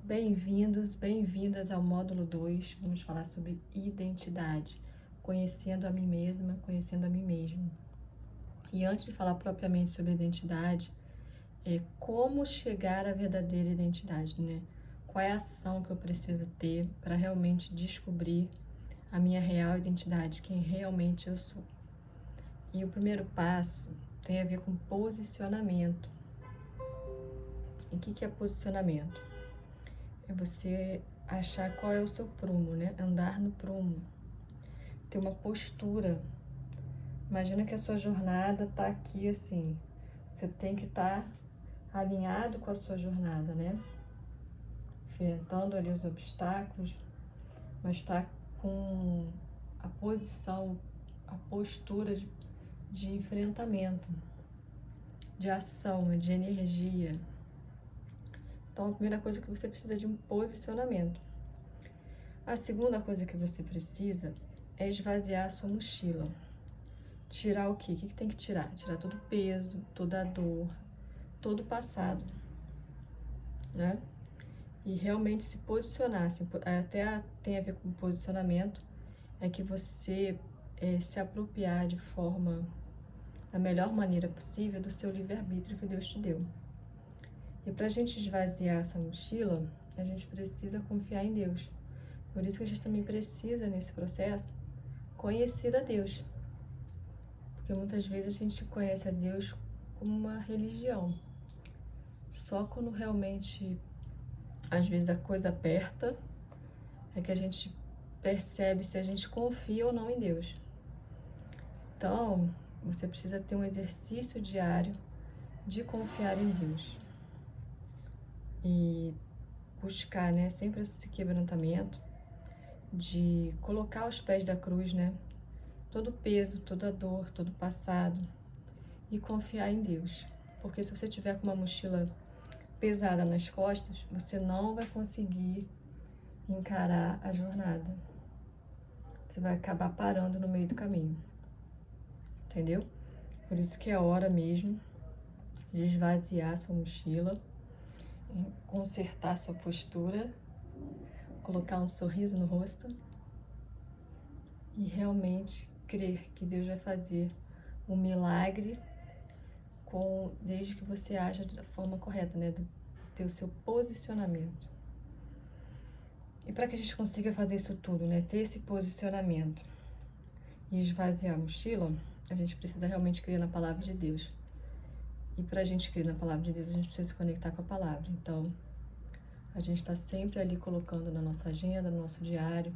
Bem-vindos, bem-vindas ao módulo 2. Vamos falar sobre identidade, conhecendo a mim mesma, conhecendo a mim mesmo. E antes de falar propriamente sobre identidade, como chegar à verdadeira identidade, né? Qual é a ação que eu preciso ter para realmente descobrir a minha real identidade, quem realmente eu sou. E o primeiro passo tem a ver com posicionamento. E o que é posicionamento? É você achar qual é o seu prumo, né? Andar no prumo. Ter uma postura. Imagina que a sua jornada tá aqui assim. Você tem que estar alinhado com a sua jornada, né? Enfrentando ali os obstáculos, mas tá com a posição, a postura de enfrentamento, de ação, de energia. Então, a primeira coisa que você precisa é de um posicionamento. A segunda coisa que você precisa é esvaziar a sua mochila. Tirar o quê? O que tem que tirar? Tirar todo o peso, toda a dor, todo o passado, né? E realmente se posicionar. Até tem a ver com posicionamento, é que você se apropriar de forma, da melhor maneira possível, do seu livre-arbítrio que Deus te deu. E para a gente esvaziar essa mochila, a gente precisa confiar em Deus. Por isso que a gente também precisa, nesse processo, conhecer a Deus. Porque muitas vezes a gente conhece a Deus como uma religião. Só quando realmente, às vezes, a coisa aperta, é que a gente percebe se a gente confia ou não em Deus. Então, você precisa ter um exercício diário de confiar em Deus. E buscar, né, sempre esse quebrantamento de colocar aos pés da cruz, né, todo o peso, toda a dor, todo o passado e confiar em Deus. Porque se você tiver com uma mochila pesada nas costas, você não vai conseguir encarar a jornada. Você vai acabar parando no meio do caminho. Entendeu? Por isso que é hora mesmo de esvaziar sua mochila, consertar sua postura, colocar um sorriso no rosto e realmente crer que Deus vai fazer um milagre desde que você haja da forma correta, né? Do ter o seu posicionamento. E para que a gente consiga fazer isso tudo, né? Ter esse posicionamento e esvaziar a mochila, a gente precisa realmente crer na palavra de Deus. E para a gente crer na palavra de Deus, a gente precisa se conectar com a palavra. Então, a gente está sempre ali colocando na nossa agenda, no nosso diário,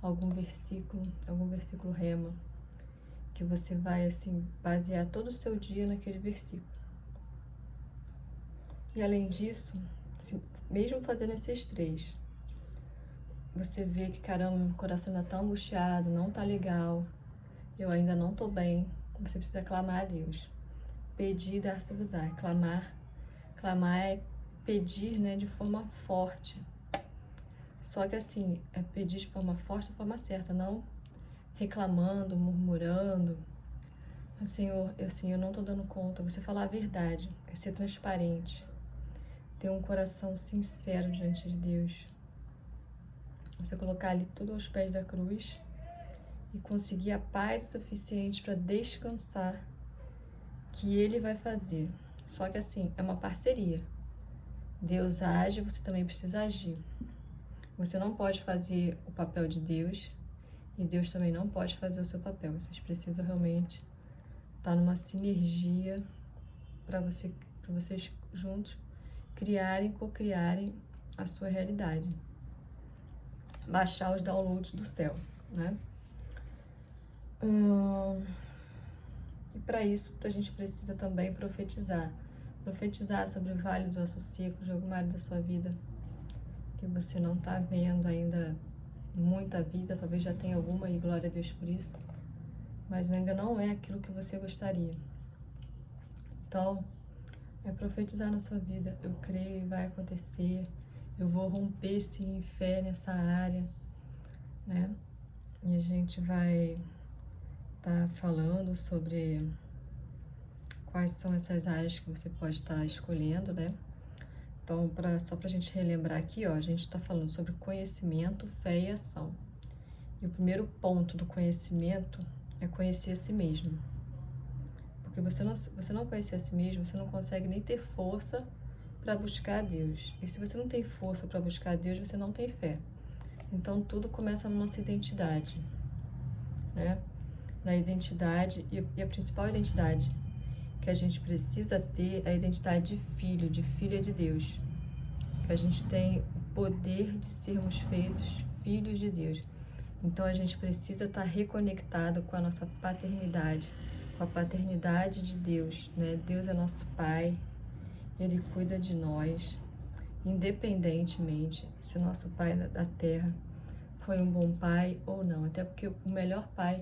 algum versículo rema, que você vai, assim, basear todo o seu dia naquele versículo. E além disso, mesmo fazendo esses 3, você vê que, caramba, meu coração ainda tá angustiado, não tá legal, eu ainda não tô bem, você precisa clamar a Deus. Pedir, dar-se-vos-á. Clamar é pedir, né, de forma forte. Só que assim, é pedir de forma forte, da forma certa, não reclamando, murmurando. Senhor, eu não tô dando conta. Você falar a verdade, é ser transparente, ter um coração sincero diante de Deus. Você colocar ali tudo aos pés da cruz e conseguir a paz o suficiente para descansar, que Ele vai fazer. Só que assim, é uma parceria. Deus age, você também precisa agir. Você não pode fazer o papel de Deus e Deus também não pode fazer o seu papel. Vocês precisam realmente estar numa sinergia para vocês juntos criarem, co-criarem a sua realidade. Baixar os downloads do céu, né? E para isso, a gente precisa também profetizar. Profetizar sobre o vale dos ossos secos, de alguma área da sua vida que você não está vendo ainda muita vida, talvez já tenha alguma, e glória a Deus por isso, mas ainda não é aquilo que você gostaria. Então, é profetizar na sua vida. Eu creio, vai acontecer, eu vou romper sim em fé nessa área, né? E a gente vai estar falando sobre quais são essas áreas que você pode estar escolhendo, né? Então, só para a gente relembrar aqui, ó, a gente está falando sobre conhecimento, fé e ação. E o primeiro ponto do conhecimento é conhecer a si mesmo. Porque você não conhecer a si mesmo, você não consegue nem ter força para buscar a Deus. E se você não tem força para buscar a Deus, você não tem fé. Então, tudo começa na nossa identidade, né? Na identidade, e a principal identidade que a gente precisa ter é a identidade de filho, de filha de Deus. Que a gente tem o poder de sermos feitos filhos de Deus. Então a gente precisa estar reconectado com a nossa paternidade, com a paternidade de Deus, né? Deus é nosso Pai, Ele cuida de nós, independentemente se o nosso Pai da terra foi um bom pai ou não. Até porque o melhor pai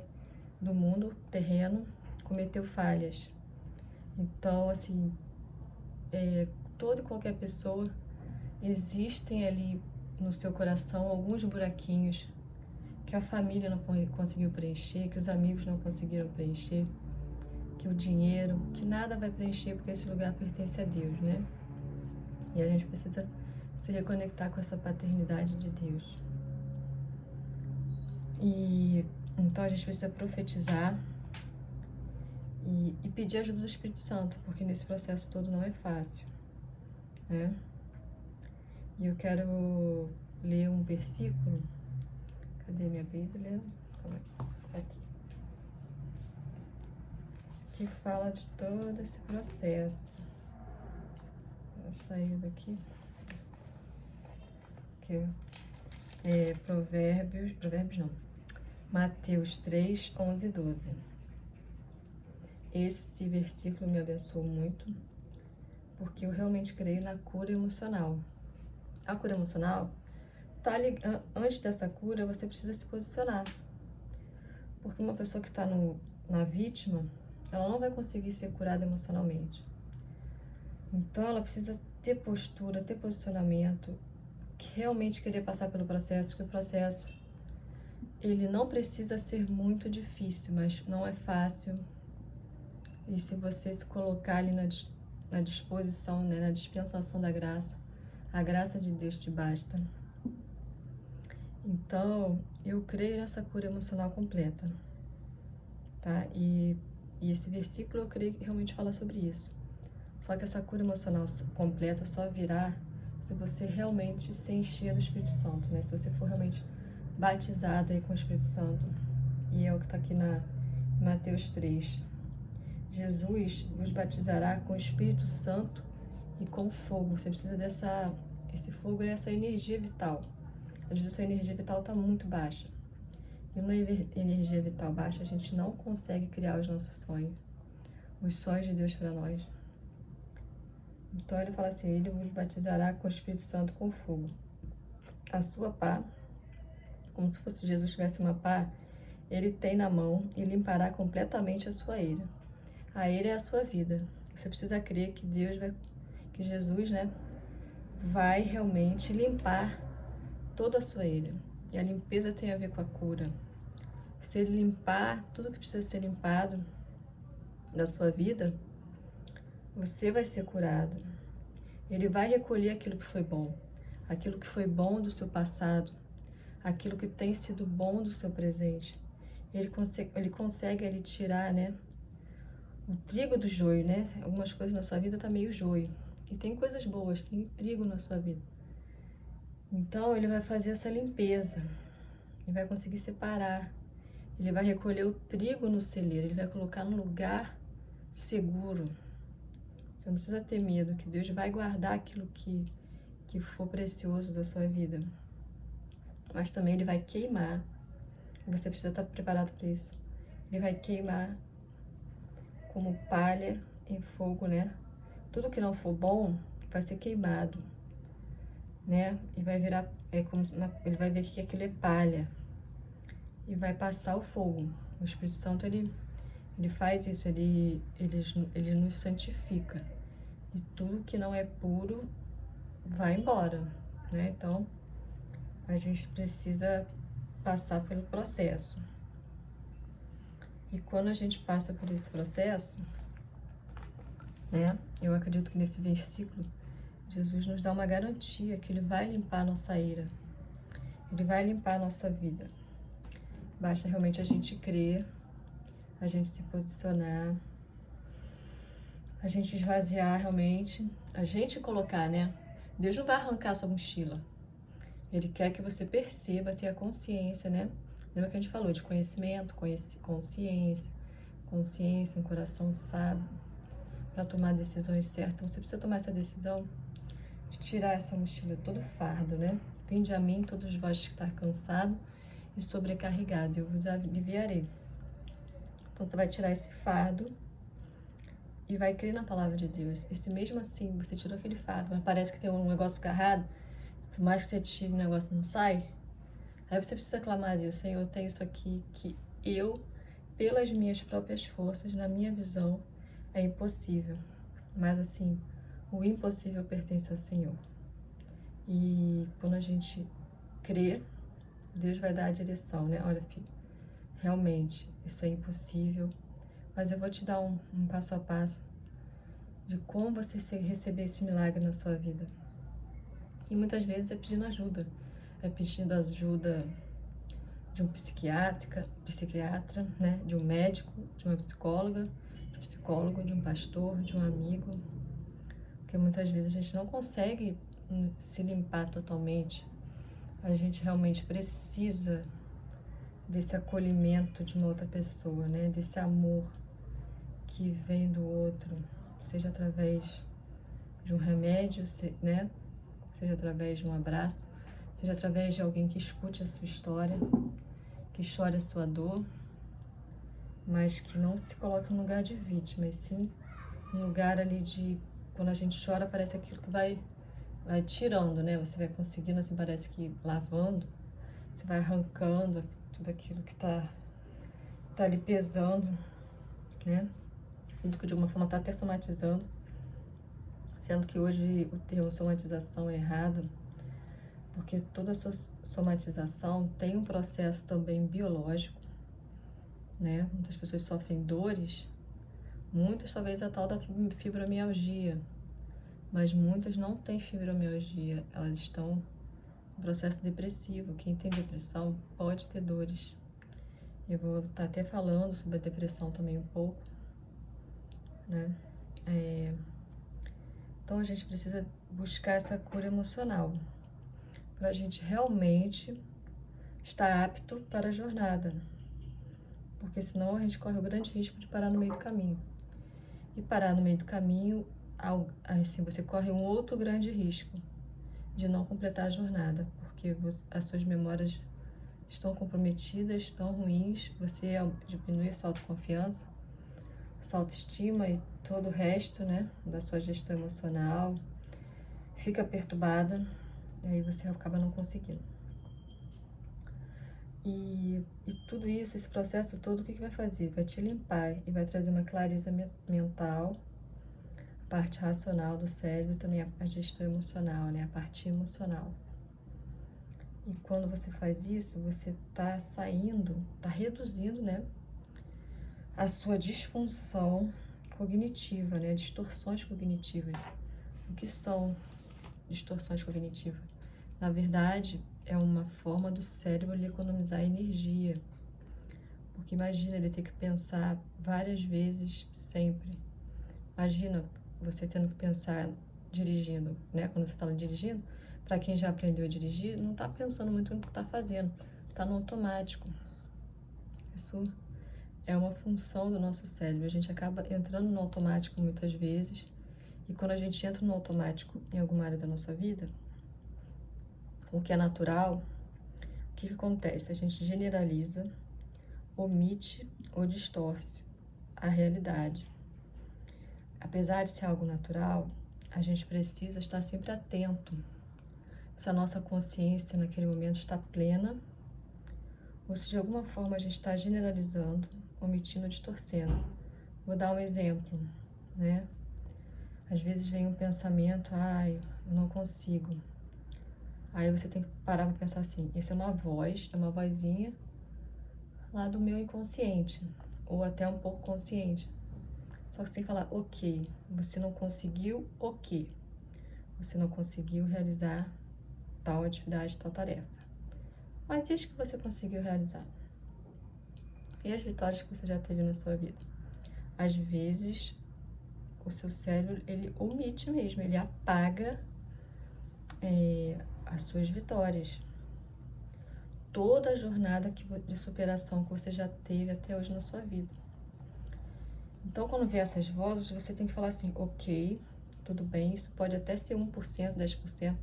do mundo terreno cometeu falhas. Então, assim, toda e qualquer pessoa, existem ali no seu coração alguns buraquinhos que a família não conseguiu preencher, que os amigos não conseguiram preencher, que o dinheiro, que nada vai preencher, porque esse lugar pertence a Deus, né? E a gente precisa se reconectar com essa paternidade de Deus. E então a gente precisa profetizar e pedir ajuda do Espírito Santo, porque nesse processo todo não é fácil, né? E eu quero ler um versículo. Cadê minha Bíblia? Calma aí. Aqui. Que fala de todo esse processo. Vou sair daqui. Que Provérbios não. Mateus 3, 11 e 12. Esse versículo me abençoou muito, porque eu realmente creio na cura emocional. A cura emocional, antes dessa cura, você precisa se posicionar. Porque uma pessoa que está na vítima, ela não vai conseguir ser curada emocionalmente. Então, ela precisa ter postura, ter posicionamento, realmente querer passar pelo processo, que o processo, ele não precisa ser muito difícil, mas não é fácil. E se você se colocar ali na disposição, né, na dispensação da graça, a graça de Deus te basta. Então, eu creio nessa cura emocional completa, tá? E esse versículo eu creio que realmente fala sobre isso. Só que essa cura emocional completa só virá se você realmente se encher do Espírito Santo, né? Se você for realmente batizado aí com o Espírito Santo. E é o que está aqui na Mateus 3. Jesus vos batizará com o Espírito Santo e com fogo. Você precisa esse fogo é essa energia vital. Às vezes essa energia vital está muito baixa. E uma energia vital baixa, a gente não consegue criar os nossos sonhos. Os sonhos de Deus para nós. Então ele fala assim, ele vos batizará com o Espírito Santo com fogo. A sua pá, como se fosse Jesus tivesse uma pá, ele tem na mão e limpará completamente a sua eira. A eira é a sua vida. Você precisa crer que que Jesus, né, vai realmente limpar toda a sua eira. E a limpeza tem a ver com a cura. Se ele limpar tudo que precisa ser limpado da sua vida, você vai ser curado. Ele vai recolher aquilo que foi bom do seu passado, aquilo que tem sido bom do seu presente. Ele consegue ali tirar, né, o trigo do joio, né? Algumas coisas na sua vida tá meio joio. E tem coisas boas, tem trigo na sua vida. Então ele vai fazer essa limpeza. Ele vai conseguir separar. Ele vai recolher o trigo no celeiro, ele vai colocar no lugar seguro. Você não precisa ter medo, que Deus vai guardar aquilo que for precioso da sua vida. Mas também ele vai queimar. Você precisa estar preparado para isso. Ele vai queimar como palha em fogo, né? Tudo que não for bom vai ser queimado, né? E vai virar, ele vai ver que aquilo é palha e vai passar o fogo. O Espírito Santo, ele faz isso, ele nos santifica. E tudo que não é puro vai embora, né? Então, a gente precisa passar pelo processo. E quando a gente passa por esse processo, né? Eu acredito que nesse versículo Jesus nos dá uma garantia que Ele vai limpar a nossa ira. Ele vai limpar a nossa vida. Basta realmente a gente crer, a gente se posicionar, a gente esvaziar realmente, a gente colocar, né? Deus não vai arrancar a sua mochila. Ele quer que você perceba, tenha consciência, né? Lembra que a gente falou de conhecimento, consciência, um coração sábio para tomar decisões certas. Então, você precisa tomar essa decisão de tirar essa mochila, todo fardo, né? Vinde a mim, todos vós que estão cansados e sobrecarregados, eu vos aliviarei. Então, você vai tirar esse fardo e vai crer na palavra de Deus. E se mesmo assim você tirou aquele fardo, mas parece que tem um negócio agarrado, por mais que você tire, o negócio não sai, aí você precisa clamar a Deus: Senhor, eu tenho isso aqui que eu, pelas minhas próprias forças, na minha visão, é impossível. Mas assim, o impossível pertence ao Senhor. E quando a gente crê, Deus vai dar a direção, né? Olha, filho, realmente, isso é impossível, mas eu vou te dar um passo a passo de como você receber esse milagre na sua vida. E muitas vezes é pedindo ajuda. É pedindo ajuda de um psiquiatra, né? De um médico, de uma psicóloga, de um psicólogo, de um pastor, de um amigo. Porque muitas vezes a gente não consegue se limpar totalmente. A gente realmente precisa desse acolhimento de uma outra pessoa, né? Desse amor que vem do outro, seja através de um remédio, né? Seja através de um abraço, seja através de alguém que escute a sua história, que chore a sua dor, mas que não se coloque no lugar de vítima, e sim um lugar ali de, quando a gente chora, parece aquilo que vai tirando, né? Você vai conseguindo, assim, parece que lavando, você vai arrancando tudo aquilo que tá ali pesando, né? Tudo que de alguma forma tá até somatizando, sendo que hoje o termo somatização é errado, porque toda somatização tem um processo também biológico, né? Muitas pessoas sofrem dores, muitas talvez a tal da fibromialgia, mas muitas não têm fibromialgia, elas estão em processo depressivo. Quem tem depressão pode ter dores. Eu vou estar até falando sobre a depressão também um pouco, né? Então a gente precisa buscar essa cura emocional para a gente realmente estar apto para a jornada, porque senão a gente corre o grande risco de parar no meio do caminho. E parar no meio do caminho, assim, você corre um outro grande risco de não completar a jornada, porque as suas memórias estão comprometidas, estão ruins, você diminui a sua autoconfiança, sua autoestima e todo o resto, né, da sua gestão emocional, fica perturbada, e aí você acaba não conseguindo. E tudo isso, esse processo todo, o que vai fazer? Vai te limpar e vai trazer uma clareza mental, a parte racional do cérebro, também a gestão emocional, né? A parte emocional. E quando você faz isso, você tá reduzindo, né? A sua disfunção cognitiva, né? Distorções cognitivas. O que são distorções cognitivas? Na verdade, é uma forma do cérebro ele economizar energia. Porque imagina ele ter que pensar várias vezes sempre. Imagina você tendo que pensar dirigindo, né? Quando você está dirigindo, para quem já aprendeu a dirigir, não está pensando muito no que está fazendo, está no automático. Isso é uma função do nosso cérebro. A gente acaba entrando no automático muitas vezes, e quando a gente entra no automático em alguma área da nossa vida, o que é natural, o que acontece? A gente generaliza, omite ou distorce a realidade. Apesar de ser algo natural, a gente precisa estar sempre atento se a nossa consciência naquele momento está plena ou se de alguma forma a gente está generalizando, omitindo ou distorcendo. Vou dar um exemplo, né? Às vezes vem um pensamento: ai, eu não consigo. Aí você tem que parar para pensar assim: essa é uma vozinha lá do meu inconsciente, ou até um pouco consciente. Só que você tem que falar: ok, você não conseguiu, ok. você não conseguiu realizar tal atividade, tal tarefa. Mas e as que você conseguiu realizar? E as vitórias que você já teve na sua vida? Às vezes, o seu cérebro, ele omite mesmo, ele apaga as suas vitórias. Toda a jornada de superação que você já teve até hoje na sua vida. Então, quando vê essas vozes, você tem que falar assim, ok, tudo bem, isso pode até ser 1%, 10%,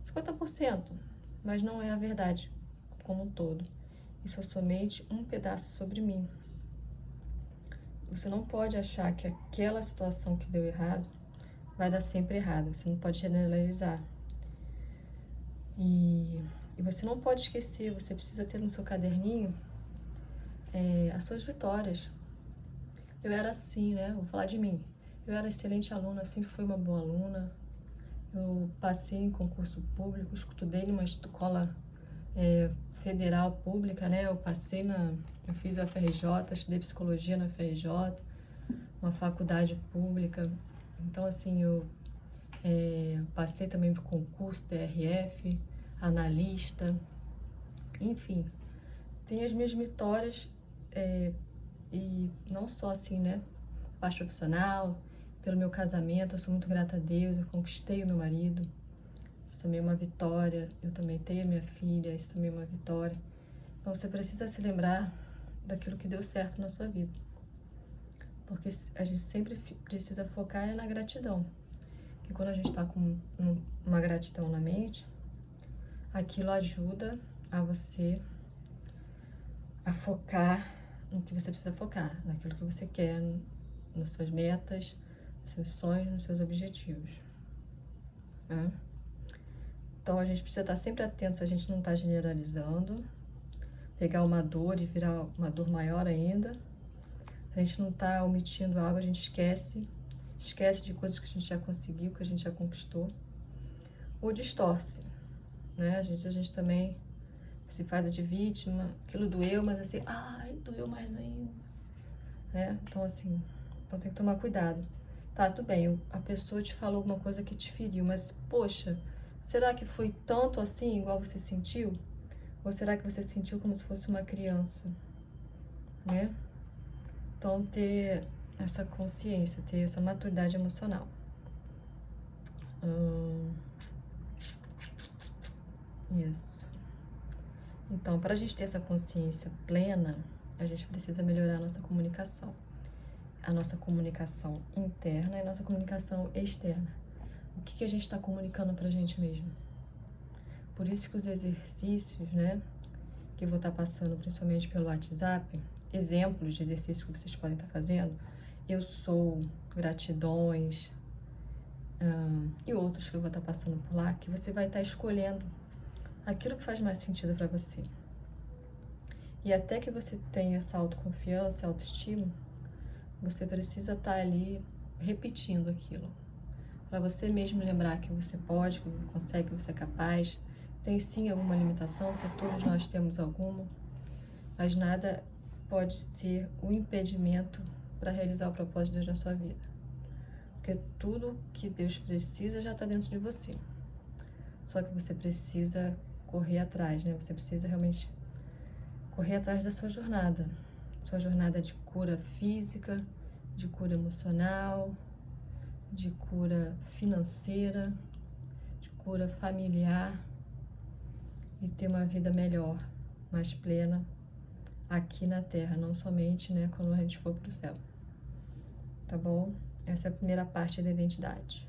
50%, mas não é a verdade como um todo. Isso é somente um pedaço sobre mim. Você não pode achar que aquela situação que deu errado vai dar sempre errado. Você não pode generalizar. E você não pode esquecer, você precisa ter no seu caderninho as suas vitórias. Eu era assim, né? Vou falar de mim. Eu era excelente aluna, sempre fui uma boa aluna. Eu passei em concurso público, estudei numa escola federal pública, né? Eu fiz a FRJ, estudei psicologia na FRJ, uma faculdade pública. Então, assim, eu passei também por concurso TRF, analista, enfim. Tem as minhas vitórias, e não só assim, né? Parte profissional, pelo meu casamento, eu sou muito grata a Deus, eu conquistei o meu marido. Isso também é uma vitória. Eu também tenho a minha filha, isso também é uma vitória. Então você precisa se lembrar daquilo que deu certo na sua vida. Porque a gente sempre precisa focar na gratidão. Porque quando a gente está com uma gratidão na mente, aquilo ajuda a você a focar no que você precisa focar, naquilo que você quer, nas suas metas, nos seus sonhos, nos seus objetivos. Né? Então a gente precisa estar sempre atento se a gente não está generalizando, pegar uma dor e virar uma dor maior ainda. Se a gente não está omitindo algo, a gente esquece de coisas que a gente já conseguiu, que a gente já conquistou, ou distorce, né? A gente também se faz de vítima, aquilo doeu, mas assim, ai, doeu mais ainda, né? Então assim, tem que tomar cuidado. Tá, tudo bem, a pessoa te falou alguma coisa que te feriu, mas poxa, será que foi tanto assim, igual você sentiu? Ou será que você sentiu como se fosse uma criança, né? Então, ter essa consciência, ter essa maturidade emocional. Isso. Então, para a gente ter essa consciência plena, a gente precisa melhorar a nossa comunicação. A nossa comunicação interna e a nossa comunicação externa. O que a gente está comunicando para a gente mesmo? Por isso que os exercícios, né, que eu vou estar passando principalmente pelo WhatsApp, exemplos de exercícios que vocês podem estar fazendo, eu sou, gratidões, e outros que eu vou estar passando por lá, que você vai estar escolhendo aquilo que faz mais sentido para você. E até que você tenha essa autoconfiança, autoestima, você precisa estar ali repetindo aquilo. Para você mesmo lembrar que você pode, que você consegue, que você é capaz. Tem sim alguma limitação, porque todos nós temos alguma, mas nada pode ser um impedimento para realizar o propósito de Deus na sua vida. Porque tudo que Deus precisa já está dentro de você. Só que você precisa correr atrás, né? Você precisa realmente correr atrás da sua jornada. Sua jornada de cura física, de cura emocional, de cura financeira, de cura familiar e ter uma vida melhor, mais plena aqui na Terra, não somente, né, quando a gente for para o céu. Tá bom? Essa é a primeira parte da identidade.